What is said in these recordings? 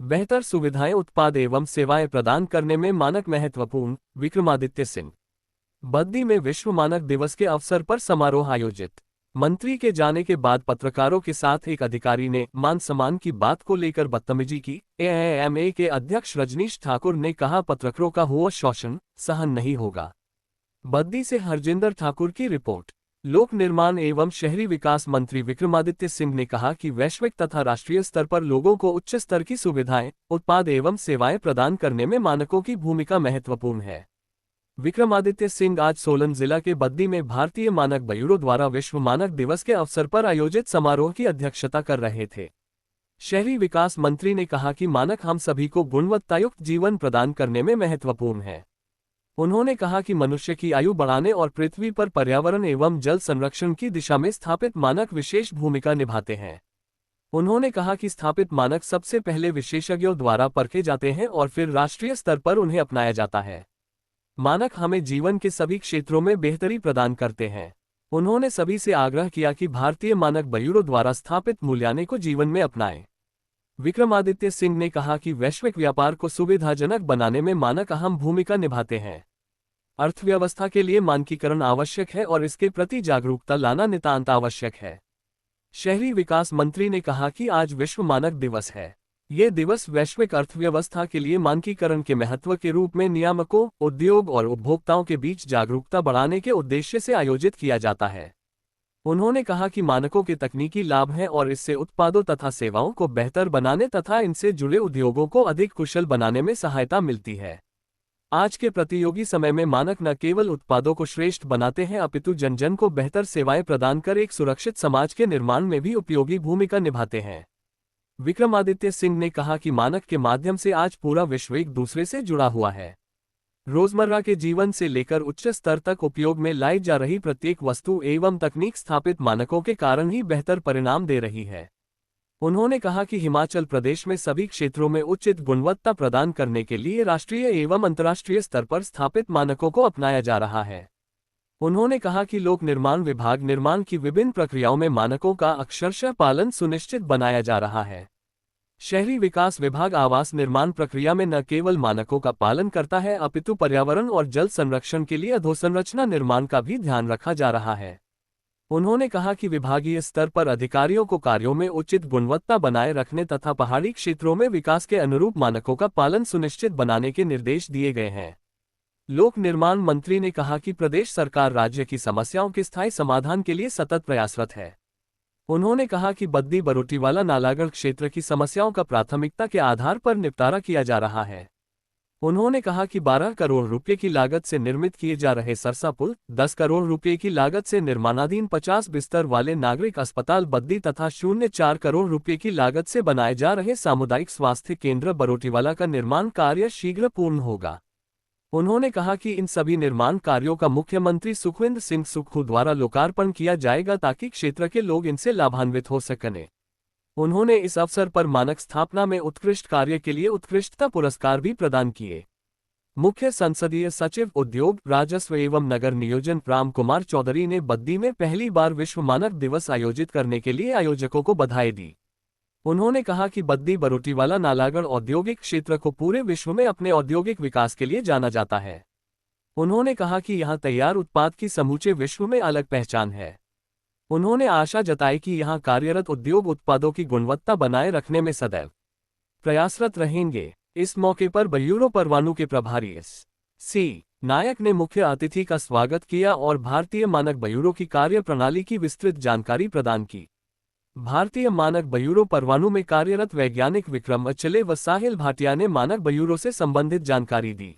बेहतर सुविधाएं उत्पाद एवं सेवाएं प्रदान करने में मानक महत्वपूर्ण। विक्रमादित्य सिंह। बद्दी में विश्व मानक दिवस के अवसर पर समारोह आयोजित। मंत्री के जाने के बाद पत्रकारों के साथ एक अधिकारी ने मान सम्मान की बात को लेकर बदतमीजी की। एएमए के अध्यक्ष रजनीश ठाकुर ने कहा, पत्रकारों का हुआ शोषण सहन नहीं होगा। बद्दी से हरजिंदर ठाकुर की रिपोर्ट। लोक निर्माण एवं शहरी विकास मंत्री विक्रमादित्य सिंह ने कहा कि वैश्विक तथा राष्ट्रीय स्तर पर लोगों को उच्च स्तर की सुविधाएं, उत्पाद एवं सेवाएं प्रदान करने में मानकों की भूमिका महत्वपूर्ण है। विक्रमादित्य सिंह आज सोलन जिला के बद्दी में भारतीय मानक ब्यूरो द्वारा विश्व मानक दिवस के अवसर पर आयोजित समारोह की अध्यक्षता कर रहे थे। शहरी विकास मंत्री ने कहा कि मानक हम सभी को गुणवत्तायुक्त जीवन प्रदान करने में महत्वपूर्ण है। उन्होंने कहा कि मनुष्य की आयु बढ़ाने और पृथ्वी पर पर्यावरण एवं जल संरक्षण की दिशा में स्थापित मानक विशेष भूमिका निभाते हैं। उन्होंने कहा कि स्थापित मानक सबसे पहले विशेषज्ञों द्वारा परखे जाते हैं और फिर राष्ट्रीय स्तर पर उन्हें अपनाया जाता है। मानक हमें जीवन के सभी क्षेत्रों में बेहतरी प्रदान करते हैं। उन्होंने सभी से आग्रह किया कि भारतीय मानक ब्यूरो द्वारा स्थापित मूल्यांकन को जीवन में अपनाएं। विक्रमादित्य सिंह ने कहा कि वैश्विक व्यापार को सुविधाजनक बनाने में मानक अहम भूमिका निभाते हैं। अर्थव्यवस्था के लिए मानकीकरण आवश्यक है और इसके प्रति जागरूकता लाना नितांत आवश्यक है। शहरी विकास मंत्री ने कहा कि आज विश्व मानक दिवस है। ये दिवस वैश्विक अर्थव्यवस्था के लिए मानकीकरण के महत्व के रूप में नियामकों, उद्योग और उपभोक्ताओं के बीच जागरूकता बढ़ाने के उद्देश्य से आयोजित किया जाता है। उन्होंने कहा कि मानकों के तकनीकी लाभ हैं और इससे उत्पादों तथा सेवाओं को बेहतर बनाने तथा इनसे जुड़े उद्योगों को अधिक कुशल बनाने में सहायता मिलती है। आज के प्रतियोगी समय में मानक न केवल उत्पादों को श्रेष्ठ बनाते हैं अपितु जन जन को बेहतर सेवाएं प्रदान कर एक सुरक्षित समाज के निर्माण में भी उपयोगी भूमिका निभाते हैं। विक्रमादित्य सिंह ने कहा कि मानक के माध्यम से आज पूरा विश्व एक दूसरे से जुड़ा हुआ है। रोजमर्रा के जीवन से लेकर उच्च स्तर तक उपयोग में लाई जा रही प्रत्येक वस्तु एवं तकनीक स्थापित मानकों के कारण ही बेहतर परिणाम दे रही है। उन्होंने कहा कि हिमाचल प्रदेश में सभी क्षेत्रों में उचित गुणवत्ता प्रदान करने के लिए राष्ट्रीय एवं अंतर्राष्ट्रीय स्तर पर स्थापित मानकों को अपनाया जा रहा है। उन्होंने कहा कि लोक निर्माण विभाग निर्माण की विभिन्न प्रक्रियाओं में मानकों का अक्षरशः पालन सुनिश्चित बनाया जा रहा है। शहरी विकास विभाग आवास निर्माण प्रक्रिया में न केवल मानकों का पालन करता है अपितु पर्यावरण और जल संरक्षण के लिए अधोसंरचना निर्माण का भी ध्यान रखा जा रहा है। उन्होंने कहा कि विभागीय स्तर पर अधिकारियों को कार्यों में उचित गुणवत्ता बनाए रखने तथा पहाड़ी क्षेत्रों में विकास के अनुरूप मानकों का पालन सुनिश्चित बनाने के निर्देश दिए गए हैं। लोक निर्माण मंत्री ने कहा कि प्रदेश सरकार राज्य की समस्याओं के स्थायी समाधान के लिए सतत प्रयासरत है। उन्होंने कहा कि बद्दी बरोटीवाला नालागढ़ क्षेत्र की समस्याओं का प्राथमिकता के आधार पर निपटारा किया जा रहा है। उन्होंने कहा कि 12 करोड़ रुपए की लागत से निर्मित किए जा रहे सरसा पुल, 10 करोड़ रुपए की लागत से निर्माणाधीन 50 बिस्तर वाले नागरिक अस्पताल बद्दी तथा 0.4 करोड़ रुपए की लागत से बनाए जा रहे सामुदायिक स्वास्थ्य केंद्र बरोटीवाला का निर्माण कार्य शीघ्र पूर्ण होगा। उन्होंने कहा कि इन सभी निर्माण कार्यों का मुख्यमंत्री सुखविंदर सिंह सुक्खू द्वारा लोकार्पण किया जाएगा ताकि क्षेत्र के लोग इनसे लाभान्वित हो सकें। उन्होंने इस अवसर पर मानक स्थापना में उत्कृष्ट कार्य के लिए उत्कृष्टता पुरस्कार भी प्रदान किए। मुख्य संसदीय सचिव उद्योग, राजस्व एवं नगर नियोजन राम कुमार चौधरी ने बद्दी में पहली बार विश्व मानक दिवस आयोजित करने के लिए आयोजकों को बधाई दी। उन्होंने कहा कि बद्दी बरोटीवाला नालागढ़ औद्योगिक क्षेत्र को पूरे विश्व में अपने औद्योगिक विकास के लिए जाना जाता है। उन्होंने कहा कि यहां तैयार उत्पाद की समूचे विश्व में अलग पहचान है। उन्होंने आशा जताई कि यहां कार्यरत उद्योग उत्पादों की गुणवत्ता बनाए रखने में सदैव प्रयासरत रहेंगे। इस मौके पर ब्यूरो परवाणु के प्रभारी एस.सी. नायक ने मुख्य अतिथि का स्वागत किया और भारतीय मानक ब्यूरो की कार्य प्रणाली की विस्तृत जानकारी प्रदान की। भारतीय मानक ब्यूरो परवाणु में कार्यरत वैज्ञानिक विक्रम अचले व साहिल भाटिया ने मानक ब्यूरो से संबंधित जानकारी दी।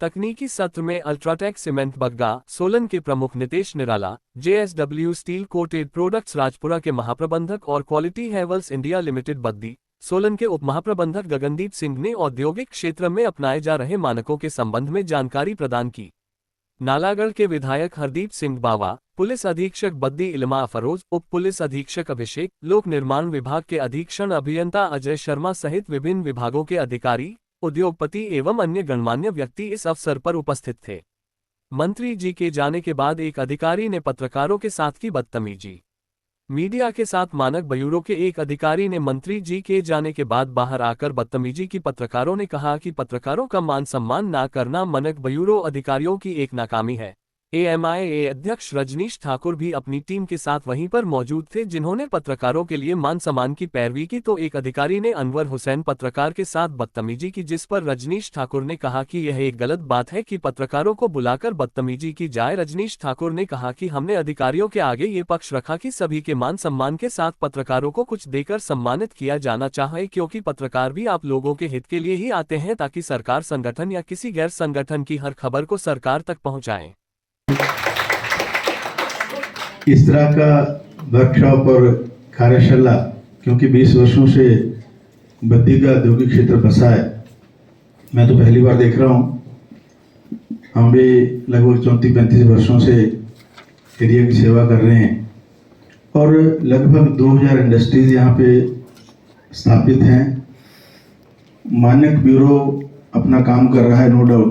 तकनीकी सत्र में अल्ट्राटेक सीमेंट बग्गा सोलन के प्रमुख नितेश निराला, JSW steel coated products Rajpura के महाप्रबंधक और quality Havells India limited Baddi Solan के उप महाप्रबंधक गगनदीप सिंह ने औद्योगिक क्षेत्र में अपनाए जा रहे मानकों के संबंध में जानकारी प्रदान की। नालागढ़ के विधायक हरदीप सिंह बावा, पुलिस अधीक्षक बद्दी इल्मा अफरोज, उप पुलिस अधीक्षक अभिषेक, लोक निर्माण विभाग के अधीक्षण अभियंता अजय शर्मा सहित विभिन्न विभागों के अधिकारी, उद्योगपति एवं अन्य गणमान्य व्यक्ति इस अवसर पर उपस्थित थे। मंत्री जी के जाने के बाद एक अधिकारी ने पत्रकारों के साथ की बदतमीजी। मीडिया के साथ मानक ब्यूरो के एक अधिकारी ने मंत्री जी के जाने के बाद बाहर आकर बदतमीजी की। पत्रकारों ने कहा कि पत्रकारों का मान सम्मान ना करना मानक ब्यूरो अधिकारियों की एक नाकामी है। एएमआईए अध्यक्ष रजनीश ठाकुर भी अपनी टीम के साथ वहीं पर मौजूद थे, जिन्होंने पत्रकारों के लिए मान सम्मान की पैरवी की। तो एक अधिकारी ने अनवर हुसैन पत्रकार के साथ बदतमीजी की, जिस पर रजनीश ठाकुर ने कहा कि यह एक गलत बात है कि पत्रकारों को बुलाकर बदतमीजी की जाए। रजनीश ठाकुर ने कहा कि हमने अधिकारियों के आगे ये पक्ष रखा कि सभी के मान सम्मान के साथ पत्रकारों को कुछ देकर सम्मानित किया जाना चाहिए, क्योंकि पत्रकार भी आप लोगों के हित के लिए ही आते हैं, ताकि सरकार, संगठन या किसी गैर संगठन की हर खबर को सरकार तक पहुंचाएं। इस तरह का वर्कशॉप और कार्यशाला, क्योंकि 20 वर्षों से बद्दी का औद्योगिक क्षेत्र बसा है, मैं तो पहली बार देख रहा हूँ। हम भी लगभग 34-35 वर्षों से एरिया की सेवा कर रहे हैं और लगभग 2000 इंडस्ट्रीज यहाँ पे स्थापित हैं। मानक ब्यूरो अपना काम कर रहा है, नो डाउट।